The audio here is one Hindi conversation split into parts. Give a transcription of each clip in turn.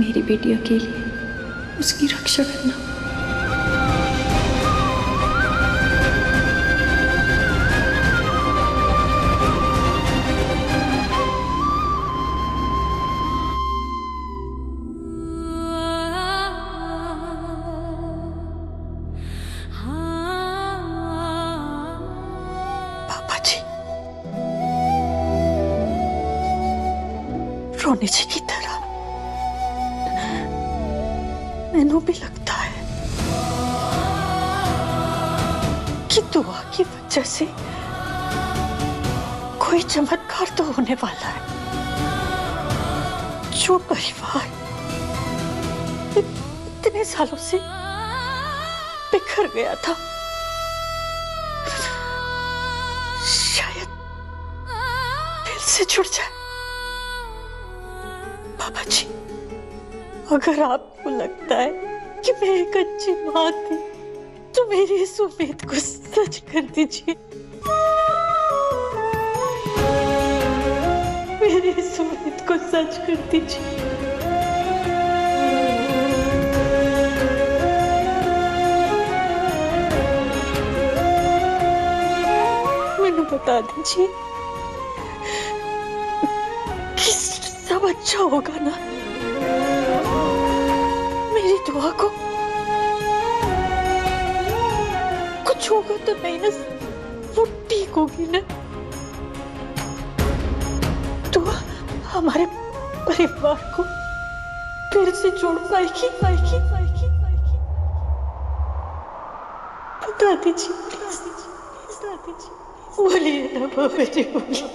मेरी बेटी अकेली है, उसकी रक्षा करना। पापा जी, रोने जी की तरह मैनू भी लगता है कि दुआ की वजह से कोई चमत्कार तो होने वाला है। जो परिवार इतने सालों से बिखर गया था, शायद फिर से जुड़ जाए। पापा जी, अगर आपको लगता है कि मैं एक अच्छी माँ थी, तो मेरी इस उम्मीद को सच कर दीजिए। मेरी इस उम्मीद को सच कर दीजिए। मैंने बता दीजिए कि सब अच्छा होगा ना? मेरी दुआ को कुछ होगा तो नहीं ना? वो ठीक होगी ना? दुआ हमारे परिवार को फिर से जोड़ पाएगी। बता दीजिए, बता दीजिए। बोलिए ना बाबा जी, बोलिए।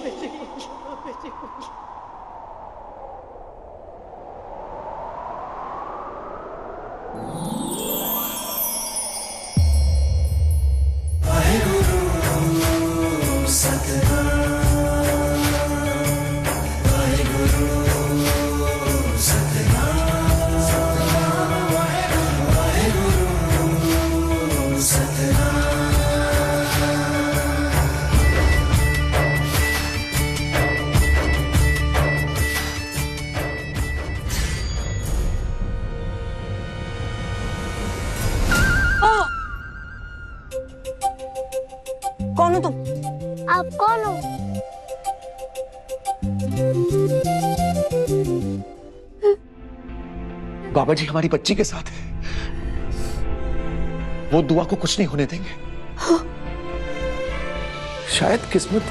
कौन हो तुम? आप कौन हो? बाबा जी हमारी बच्ची के साथ है, वो दुआ को कुछ नहीं होने देंगे। शायद किस्मत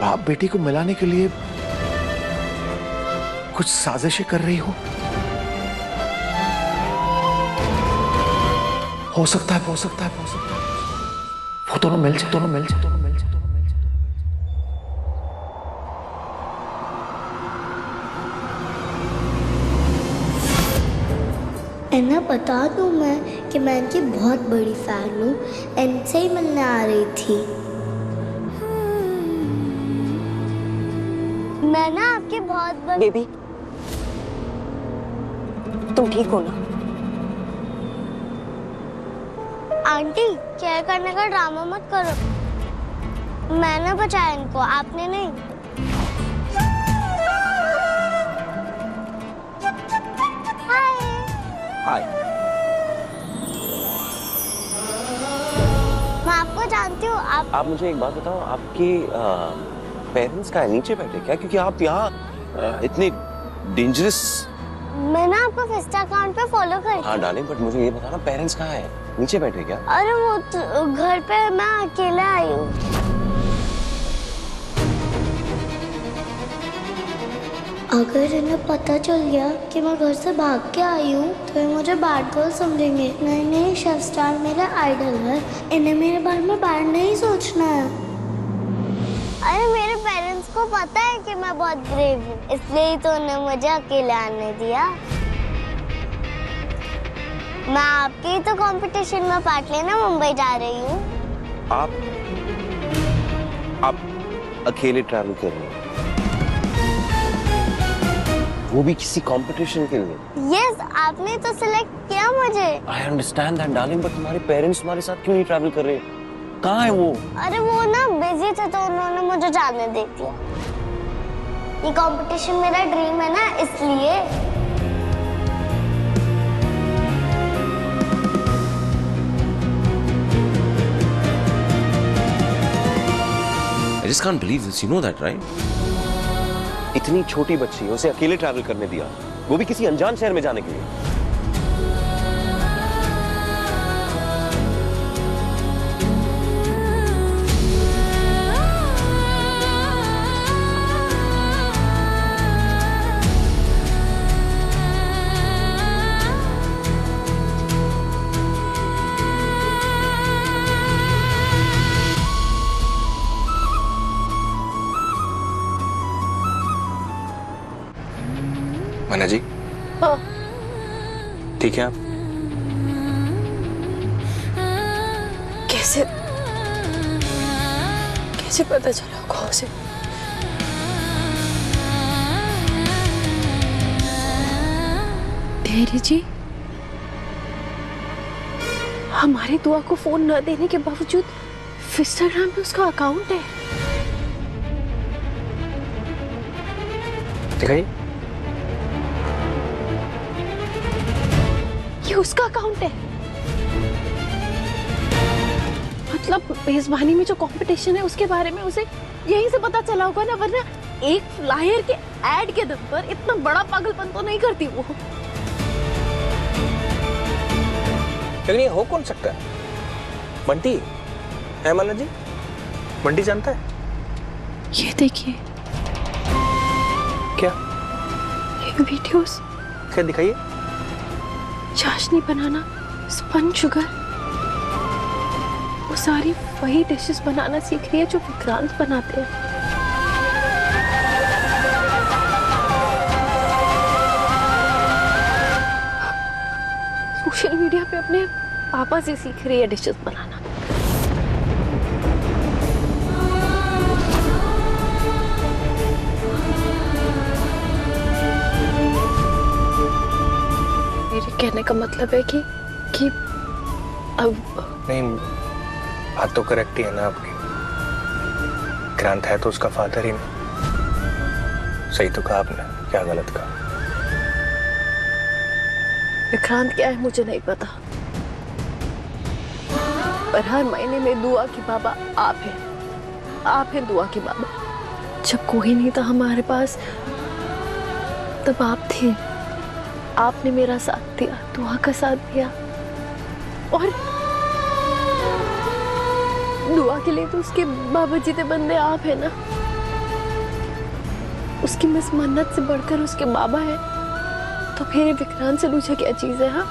बाप बेटी को मिलाने के लिए कुछ साजिशें कर रही हो सकता है, हो सकता है, वो दोनों मिल जाए, दोनों मिल जाए। इन्हें बता दूं मैं कि मैं इनकी बहुत बड़ी फैन हूँ। इनसे ही मिलने आ रही थी। मैं ना आपकी बहुत बड़ी। बेबी, तुम ठीक हो ना? आंटी, केयर करने का ड्रामा मत करो। मैंने बचाया इनको, आपने नहीं। हाय। मैं आपको जानती हूँ। आप मुझे एक बात बताओ, आपके पेरेंट्स का नीचे बैठे क्या? क्योंकि आप यहाँ इतने डेंजरस। मैं ना आपको इंस्टा अकाउंट पे फॉलो करती हूँ। हाँ डार्लिंग, बट मुझे ये बताना पेरेंट्स कहाँ है? नीचे बैठे क्या? अरे वो घर पे मैं अकेले आई हूँ। अगर इन्हें पता चल गया कि मैं घर से भाग के आई हूँ तो ये मुझे बैड गर्ल समझेंगे। नहीं, शेफ स्टार मेरा आइडल है, इन्हें मेरे बारे में बैड नहीं सोचना है। अरे मेरे पेरेंट्स को पता है कि मैं बहुत ब्रेव हूँ, इसलिए ही तो उन्हें मुझे अकेले आने दिया। मैं आपके ही तो कंपटीशन में पार्ट लेने मुंबई जा रही हूँ। आप अकेले ट्रैवल कर रहे हैं, वो भी किसी कंपटीशन के लिए? यस, आपने तो सिलेक्ट किया मुझे। I understand that darling, but तुम्हारे पेरेंट्स तुम्हारे साथ क्यों नहीं ट्रैवल कर रहे? कहाँ है वो? अरे वो ना बिजी थे तो उन्होंने मुझे जाने दे दिया। ये कंपटीशन मेरा ड्रीम है ना, इसलिए। I just can't believe this. You know that, right? इतनी छोटी बच्ची, उसे अकेले ट्रैवल करने दिया, वो भी किसी अनजान शहर में जाने के लिए। मना जी, हाँ, ठीक है आप? कैसे कैसे पता चला कौन से? धैर्य जी, हमारी दुआ को फोन न देने के बावजूद इंस्टाग्राम पे उसका अकाउंट है। दिखाइए। ये उसका अकाउंट है। मतलब मेजबानी में जो कंपटीशन है उसके बारे में उसे यहीं से पता चला होगा ना, वरना एक फ्लायर के ऐड के दम पर इतना बड़ा पागलपन तो नहीं करती वो। लेकिन ये हो कौन सकता है? बंटी है मना जी? बंटी जानता है? ये देखिए, क्या? ये वीडियोस। क्या दिखाइए? चाशनी बनाना, स्पंज शुगर, वो सारी वही डिशेस बनाना सीख रही है जो विक्रांत बनाते हैं। सोशल मीडिया पे अपने पापा से सीख रही है डिशेस बनाना। मेरे कहने का मतलब है कि अब नहीं, बात तो करेक्ट ही है ना आपकी। विक्रांत है तो उसका फादर ही नहीं। सही तो कहा आपने, क्या गलत कहा? विक्रांत क्या है मुझे नहीं पता, पर हर महीने में दुआ की बाबा आप हैं। आप हैं दुआ की बाबा। जब कोई नहीं था हमारे पास, तब आप थे। आपने मेरा साथ दिया, दुआ का साथ दिया, और दुआ के लिए तो उसके बाबा जी ते बंदे आप है ना। उसकी मिस मन्नत से बढ़कर उसके बाबा है, तो फिर विक्रांत से पूछा क्या चीज है? हाँ,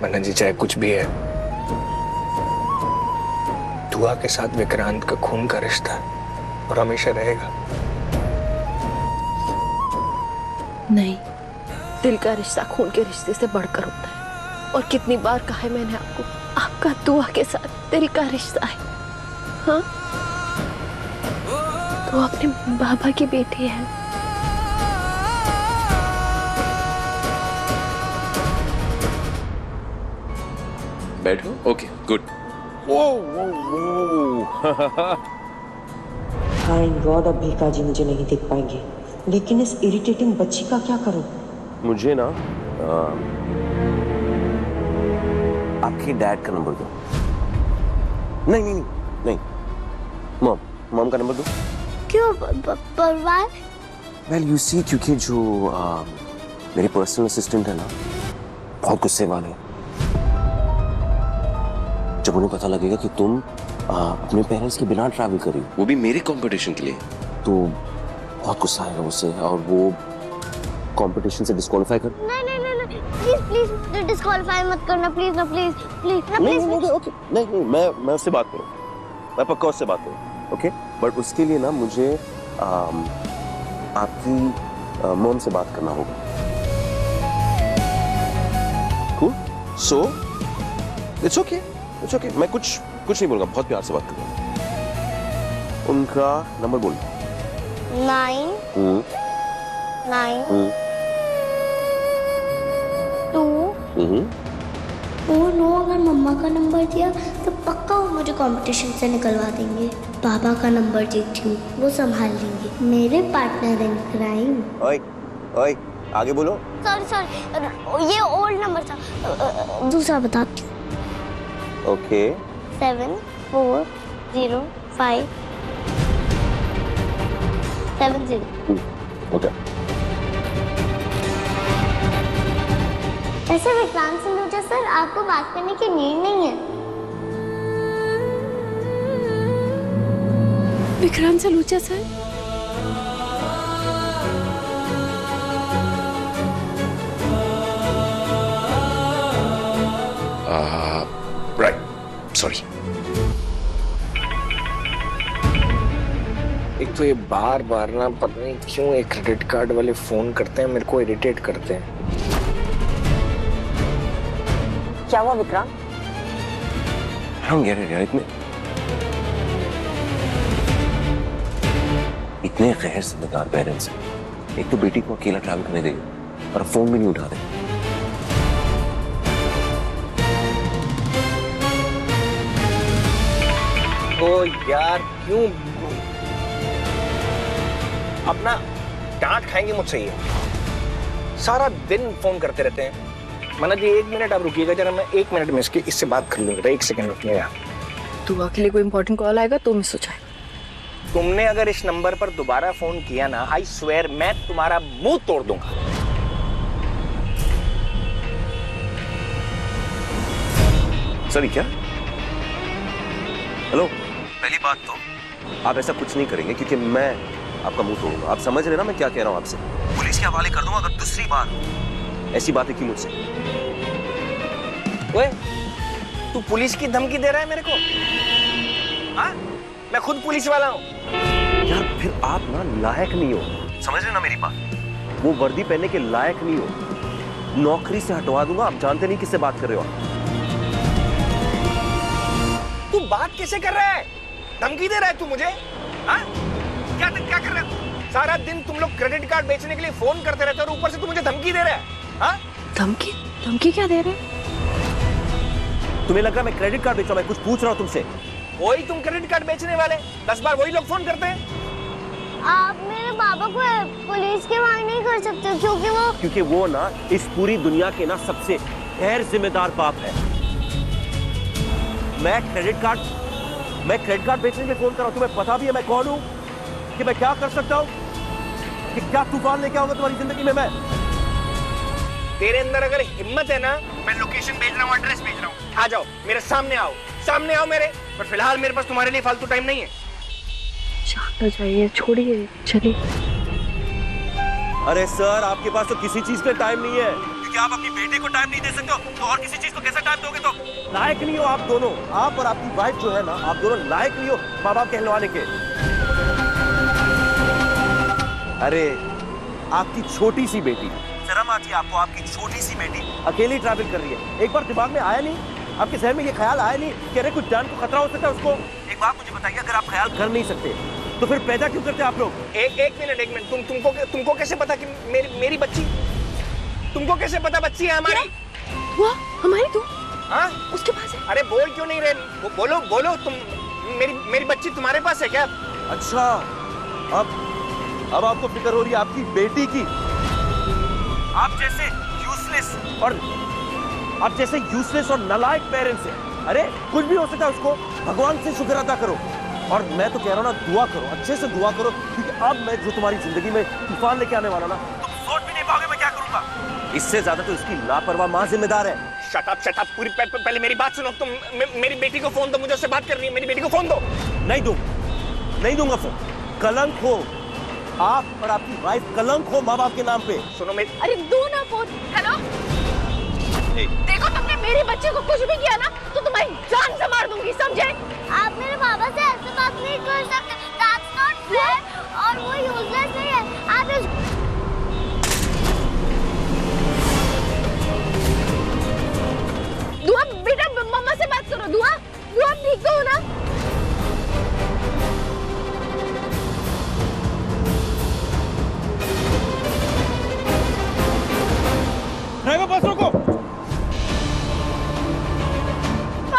मन्ना जी, चाहे कुछ भी है, दुआ के साथ विक्रांत का खून का रिश्ता है और हमेशा रहेगा। नहीं, दिल का रिश्ता खून के रिश्ते से बढ़कर होता है। और कितनी बार कहा है मैंने आपको, आपका दुआ के साथ दिल का रिश्ता है। हाँ, तो अपने बाबा की बेटी है। बैठो। Okay, good. थैंक गॉड अब भीका जी मुझे नहीं देख पाएंगे, लेकिन इस इरिटेटिंग बच्ची का क्या करूं? मुझे ना आपके डैड का नंबर दो। नहीं नहीं नहीं नहीं, मॉम का नंबर दो। क्यों परवार? वेल यू सी, क्योंकि जो मेरी पर्सनल असिस्टेंट है ना, बहुत गुस्से वाले हैं। जब उन्हें पता लगेगा कि तुम अपने पेरेंट्स के बिना ट्रैवल करी, वो भी मेरे कंपटीशन के लिए, तो बहुत गुस्सा आएगा उससे, और वो कंपटीशन से डिस्क्वालीफाई कर। नहीं नहीं नहीं नहीं, प्लीज प्लीज डिस्क्वालीफाई मत करना, प्लीज ना, प्लीज प्लीज ना, नहीं प्लीज। नहीं, ओके, नहीं, मैं उससे बात करूँ, मैं पक्का उससे बात करूँ, ओके। बट उसके लिए ना मुझे आपकी मॉम से बात करना होगा। Cool, so it's okay, it's okay. मैं कुछ नहीं बोलूंगा, बहुत प्यार से बात करूंगा। उनका नंबर बोल। 9 9 2 और नो। अगर मम्मा का नंबर दिया तो पक्का वो मुझे कंपटीशन से निकलवा देंगे। पापा का नंबर देती हूँ, वो संभाल लेंगे, मेरे पार्टनर इन क्राइम। ओए ओए, आगे बोलो। सॉरी सॉरी, ये ओल्ड नंबर था, दूसरा बताती हूँ। ओके 740570। ओके ऐसे विक्रांत सलूजा सर, आपको बात करने की नीड नहीं है। Vikrant Saluja sir, right, sorry. एक तो ये बार बार ना पता नहीं क्यों ये क्रेडिट कार्ड वाले फोन करते हैं, मेरे को इरिटेट करते हैं। क्या हुआ विक्रांत? हम कह रहे यार इतने गैर जिम्मेदार पेरेंट्स हैं। एक तो बेटी को अकेला ट्रैवल करने देंगे और फोन भी नहीं उठा देंगे। ओ यार क्यों अपना डांट खाएंगे मुझसे? ये सारा दिन फोन करते रहते हैं। मना जी 1 मिनट आप रुकिएगा जरा, मैं 1 मिनट में इससे बात कर लूंगा। 1 सेकंड रुकिएगा। दुआ के लिए कोई इंपॉर्टेंट कॉल आएगा तो मिस हो जाएगा। तुमने अगर इस नंबर पर दोबारा फोन किया ना, आई स्वेयर मैं तुम्हारा मुंह तोड़ दूंगा। सॉरी क्या? हेलो, पहली बात तो आप ऐसा कुछ नहीं करेंगे क्योंकि मैं आपका मुंह तोड़ूंगा। आप समझ रहे ना मैं क्या कह रहा हूं आपसे? पुलिस के हवाले कर दूंगा अगर दूसरी बार ऐसी बातें की मुझसे। ओए, तू पुलिस की धमकी दे रहा है मेरे को? हाँ? मैं खुद पुलिस वाला हूँ। यार फिर आप ना लायक नहीं हो, समझ रहे ना मेरी बात? वो वर्दी पहनने के लायक नहीं हो। नौकरी से हटवा दूंगा। आप जानते नहीं किससे बात कर रहे हो। तू बात कैसे कर रहा है? धमकी दे रहा है तू मुझे? हाँ? क्या कर रहा है? सारा दिन तुम लोग क्रेडिट कार्ड बेचने के लिए फोन करते रहते हो और ऊपर से तू मुझे धमकी दे रहा है? हाँ? धमकी? धमकी क्या दे रहे हैं? तुम्हें लग रहा है मैं क्रेडिट कार्ड बेच रहा हूं? मैं कुछ पूछ रहा हूं तुमसे। वही तुम क्रेडिट कार्ड बेचने वाले 10 बार वही लोग फोन करते हैं। आप मेरे पापा को पुलिस के हवाले नहीं कर सकते क्योंकि वो ना इस पूरी दुनिया के ना सबसे गैर जिम्मेदार बाप है। मैं क्रेडिट कार्ड बेचने के फोन कर रहा हूं। तुम्हें पता भी है मैं कौन हूं, कि मैं क्या कर सकता हूं, कि क्या तूफान लेके आऊंगा तुम्हारी जिंदगी में मैं। तेरे अंदर अगर हिम्मत है ना, मैं लोकेशन भेज रहा हूँ, एड्रेस भेज रहा हूँ, आ जाओ मेरे सामने आओ मेरे। पर फिलहाल मेरे पास तुम्हारे लिए फालतू टाइम नहीं है। जाना चाहिए, छोड़िए, चलिए। अरे सर, आपके पास तो किसी चीज का टाइम नहीं है, क्योंकि आप अपनी बेटी को टाइम नहीं दे सकते हो, तो और किसी चीज को कैसे टाइम दोगे? तो लायक नहीं हो आप दोनों। आप और आपकी वाइफ जो है ना, आप दोनों लायक नहीं हो माँ बाप कहलवाने के। अरे आपकी छोटी सी बेटी, शर्म आती है आपको? आपकी छोटी सी बेटी अकेली ट्रैवल कर रही है। एक बार दिमाग में आया नहीं, आपके जहन में ये ख्याल आया नहीं कि अरे कुछ जान को खतरा हो सकता है उसको? एक बात मुझे बताइए, अगर आप ख्याल कर नहीं सकते तो फिर पैदा क्यों करते आप लोग? एक मिनट तुमको कैसे पता कि मेरी बच्ची? तुमको कैसे पता बच्ची है हमारी? हुआ हमारी? तू हाँ? उसके पास है? अरे बोल क्यों नहीं रहे? बोलो तुम। मेरी बच्ची तुम्हारे पास है क्या? अच्छा, अब आपको फिक्र हो रही है आपकी बेटी की। आप जैसे यूजलेस और नालायक पेरेंट्स हैं। अरे कुछ भी हो सकता है उसको, भगवान से शुक्र अदा करो। और मैं तो कह रहा हूँ ना, दुआ करो, अच्छे से दुआ करो, क्योंकि अब मैं जो तुम्हारी जिंदगी में तूफान लेके आने वाला ना, तुम सोच भी नहीं पाओगे मैं क्या करूंगा। इससे ज्यादा तो इसकी लापरवाह माँ जिम्मेदार है। शट अप पूरी पहले मेरी बात सुनो। तुम मेरी बेटी को फोन दो, मुझे उससे बात करनी है। मेरी बेटी को फोन दो। नहीं दूंगा फोन। कलंक हो आप और आपकी वाइफ, कलंक हो माँ बाप के नाम पे। सुनो मेरी। अरे दो ना फोन। हेलो, देखो तुमने मेरे बच्चे को कुछ भी किया ना तो तुम्हारी जान से मार दूंगी, समझे? आप मेरे पापा से ऐसे बात नहीं कर सकते। That's not fair। और वो यूजलेस नहीं है। आप दुआ बेटा, मम्मा से बात करो। दुआ ठीक तो हो ना? ड्राइवर बस रोको।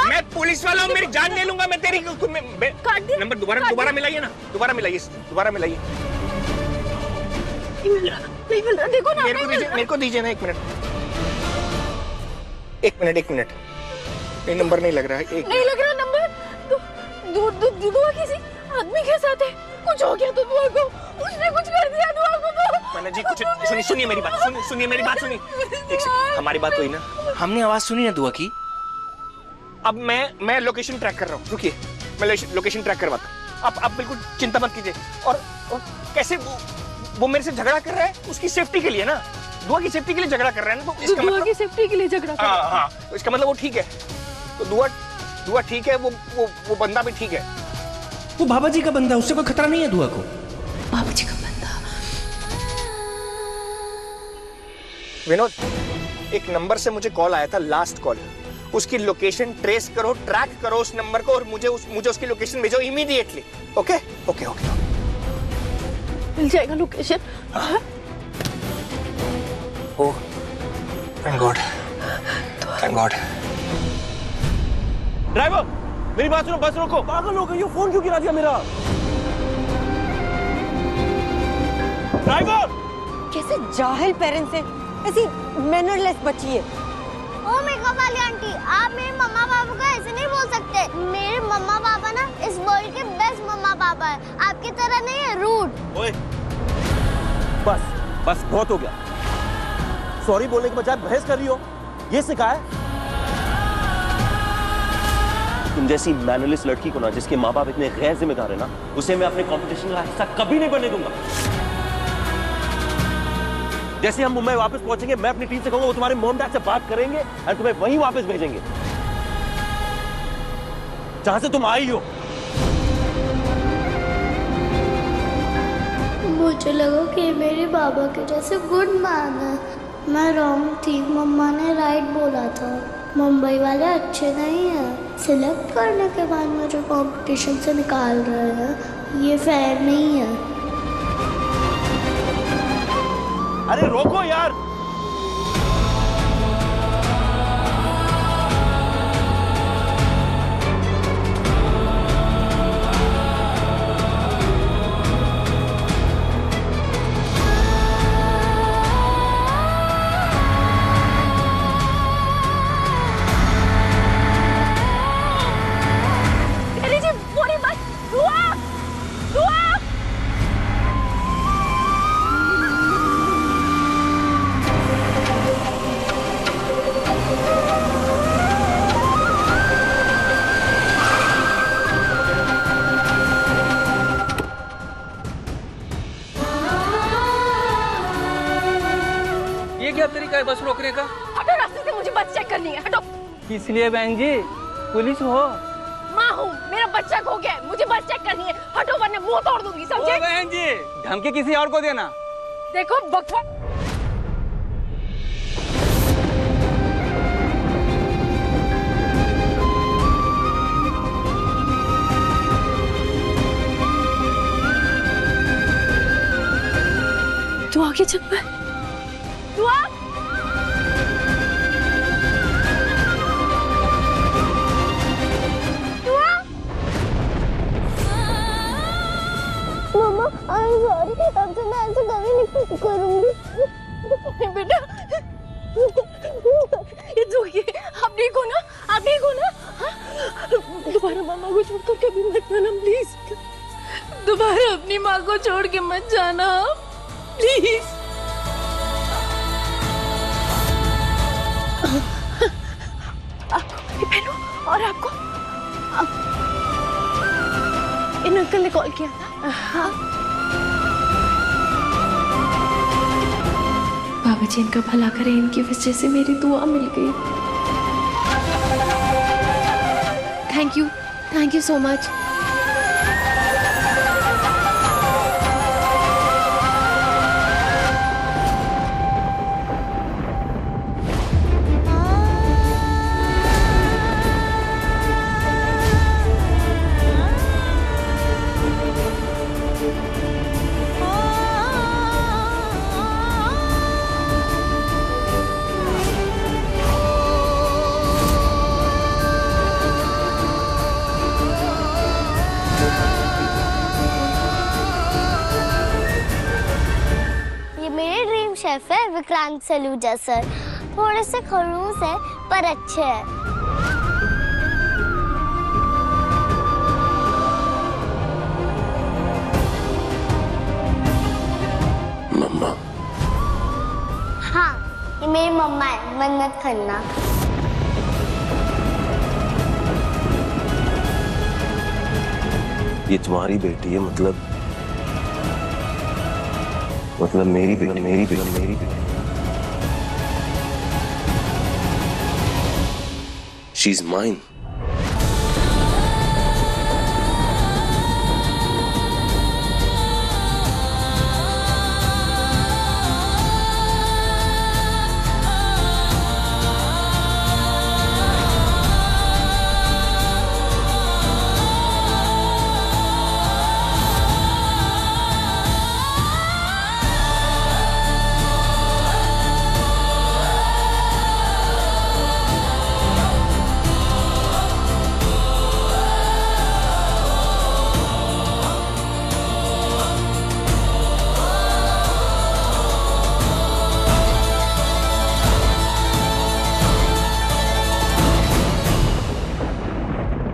मैं पुलिस वाला हूँ, मेरी जान ले लूंगा मैं तेरी। नंबर दोबारा मिलाइए ना, दोबारा मिलाइए। नहीं मिल रहा, देखो ना। मेरे को दीजिए ना 1 मिनट। ये नंबर नहीं लग रहा है। एक नहीं लग रहा नंबर। दुआ किसी आदमी के साथ है। कुछ हो गया तो दुआ को, उसने कुछ कर दिया दुआ को तो। मैंने जी कुछ सुनिए मेरी बात, सुनिए मेरी बात सुनिए। एक सेकंड, हमारी बात हुई ना, हमने आवाज सुनी ना दुआ की। अब मैं लोकेशन ट्रैक कर रहा हूँ, रुकिए मैं लोकेशन ट्रैक करवाता हूँ। आप बिल्कुल चिंता मत कीजिए। और कैसे वो मेरे से झगड़ा कर रहा है उसकी सेफ्टी के लिए ना, दुआ की सेफ्टी के लिए झगड़ा कर रहा है ना, तो इसका दुआ मतलब की सेफ्टी के लिए झगड़ा कर रहा है। हाँ, तो इसका मतलब वो ठीक है। तो दुआ ठीक है, वो बंदा भी ठीक है। वो बाबा जी का बंदा, उससे कोई खतरा नहीं है दुआ को। बाबू जी का बंदा। विनोद, एक नंबर से मुझे कॉल आया था, लास्ट कॉल। उसकी लोकेशन ट्रेस करो, ट्रैक करो उस नंबर को और मुझे उसकी लोकेशन भेजो इमीडिएटली। Okay okay okay. मिल जाएगा location. Oh thank God, thank God. Driver मेरी बात सुनो, बस रोको। पागल हो गई हो, फोन क्यों गिरा दिया मेरा? ड्राइवर! कैसे जाहिल पेरेंट्स है, ऐसी मैनरलेस बच्ची है। ओ मेकअप वाली आंटी, आप मेरे मम्मा पापा को ऐसे नहीं बोल सकते। मेरे मम्मा पापा ना इस वर्ल्ड के बेस्ट मम्मा पापा है, आपकी तरह नहीं है रूड। ओए बस बहुत हो गया। सॉरी बोलने के बजाय बहस कर रही हो, ये सिखाया है? तुम जैसी मैनरलेस लड़की को ना, जिसके माँ बाप इतने गैर जिम्मेदार है ना, उसे मैं अपने कंपटीशन का हिस्सा कभी नहीं बनने दूंगा। जैसे हम मुंबई वापस पहुंचेंगे, मैं अपनी टीम से कहूंगा वो तुम्हारे मॉम डैड से बात करेंगे और तुम्हें वहीं वापस भेजेंगे जहां से तुम आई हो। मुझे लगा कि मेरे बाबा के जैसे गुड मैन है। मैं रॉन्ग थी, मम्मा ने राइट बोला था। मुंबई वाले अच्छे नहीं हैं। सिलेक्ट करने के बाद मुझे कंपटीशन से निकाल रहे हैं, ये फेयर नहीं है। अरे रोको यार! क्या तरीका है बस रोकने का? हटो रास्ते से, मुझे बस चेक करनी है। हटो। किस लिए बहन जी? पुलिस हो? माँ हूँ, मेरा बच्चा खो गया है, मुझे बस चेक करनी है। हटो वरना मुंह तोड़ दूंगी, समझे? ओ बहन जी, धमकी किसी और को देना। देखो बकवास। तू आगे चल पे। दुआ। दुआ। मम्मा आई एम सॉरी, अब से मैं ऐसे कभी नहीं करूंगी। बेटा ये देखिए, आप ठीक हो ना? आप ठीक हो ना? दोबारा मामा को छोड़कर कभी मत जाना प्लीज। दोबारा अपनी माँ को छोड़ के मत जाना प्लीज। आपको पहनो और आपको इन अंकल ने कॉल किया था। हाँ। बाबा जी इनका भला करें, इनकी वजह से मेरी दुआ मिल गई। Thank you so much. Chef है विक्रांत सलूजा सर। थोड़े से खड़ूस है पर अच्छे हैं। मम्मा है, मन्नत करना। ये तुम्हारी बेटी है, मतलब मेरी बेटी। She is mine.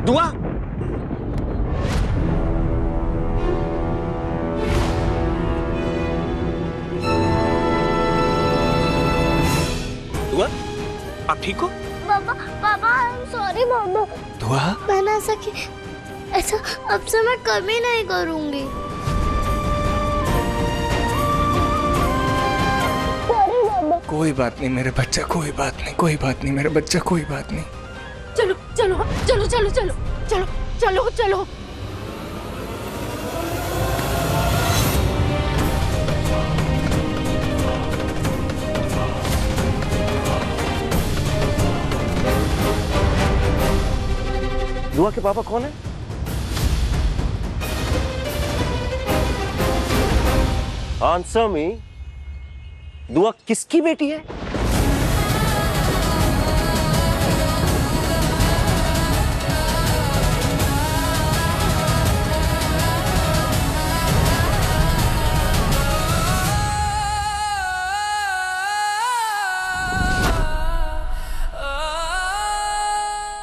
दुआ, दुआ, आप ठीक हो? पापा आई एम सॉरी पापा। दुआ, मैंने ऐसा अब से मैं कभी नहीं करूंगी। कोई बात नहीं मेरे बच्चा, कोई बात नहीं मेरे बच्चा, कोई बात नहीं। चलो चलो चलो चलो चलो चलो चलो चलो। दुआ के पापा कौन है? Answer me. दुआ किसकी बेटी है?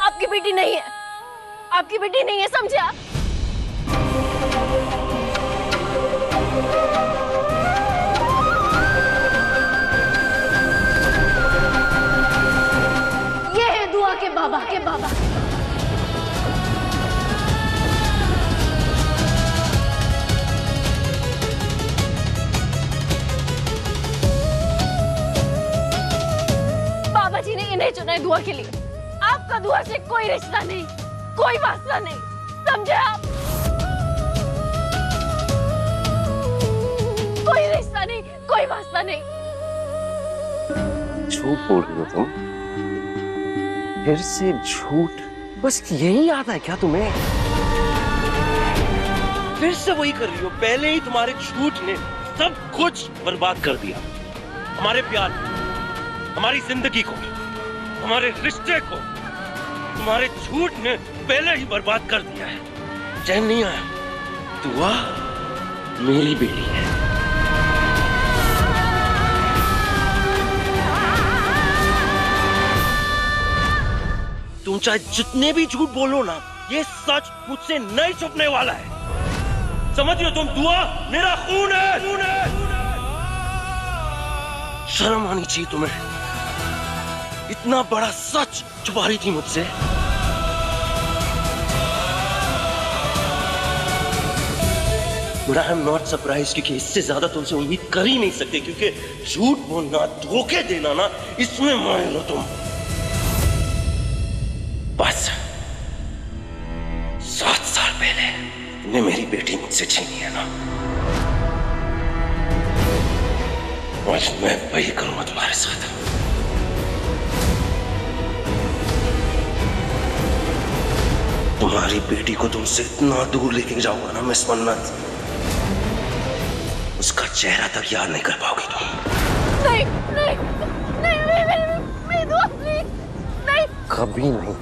आपकी बेटी नहीं है, आपकी बेटी नहीं है, समझे आप? ये है दुआ के बाबा के बाबा। बाबा जी ने इन्हें चुना है दुआ के लिए। आपका दुआ से कोई रिश्ता नहीं, कोई वास्ता नहीं, समझे आप? कोई रिश्ता नहीं, कोई वास्ता नहीं। झूठ बोल रही हो तुम, फिर से झूठ। बस यही आता है क्या तुम्हें? फिर से वही कर रही हो। पहले ही तुम्हारे झूठ ने सब कुछ बर्बाद कर दिया। हमारे प्यार, हमारी जिंदगी को, हमारे रिश्ते को तुम्हारे झूठ ने पहले ही बर्बाद कर दिया है। चैन नहीं आया। दुआ मेरी बेटी है। तुम चाहे जितने भी झूठ बोलो ना, ये सच मुझसे नहीं छुपने वाला है। समझ लो तुम, दुआ मेरा खून है। शर्म आनी चाहिए तुम्हें। इतना बड़ा सच छुपा रही थी मुझसे। But I am not surprised, क्योंकि इससे ज्यादा तुमसे उम्मीद कर ही नहीं सकते, क्योंकि झूठ बोलना, धोखे देना ना, इसमें माहिर हो तुम। बस 7 साल पहले तुमने मेरी बेटी मुझसे छीनी है ना, आज मैं वही करूंगा तुम्हारे साथ। तुम्हारी बेटी को तुमसे इतना दूर लेके जाऊंगा ना मिस मन्नत, उसका चेहरा तक याद नहीं कर पाओगी तुम। नहीं नहीं नहीं, नहीं, नहीं, नहीं, नहीं, नहीं, नहीं, नहीं, कभी नहीं।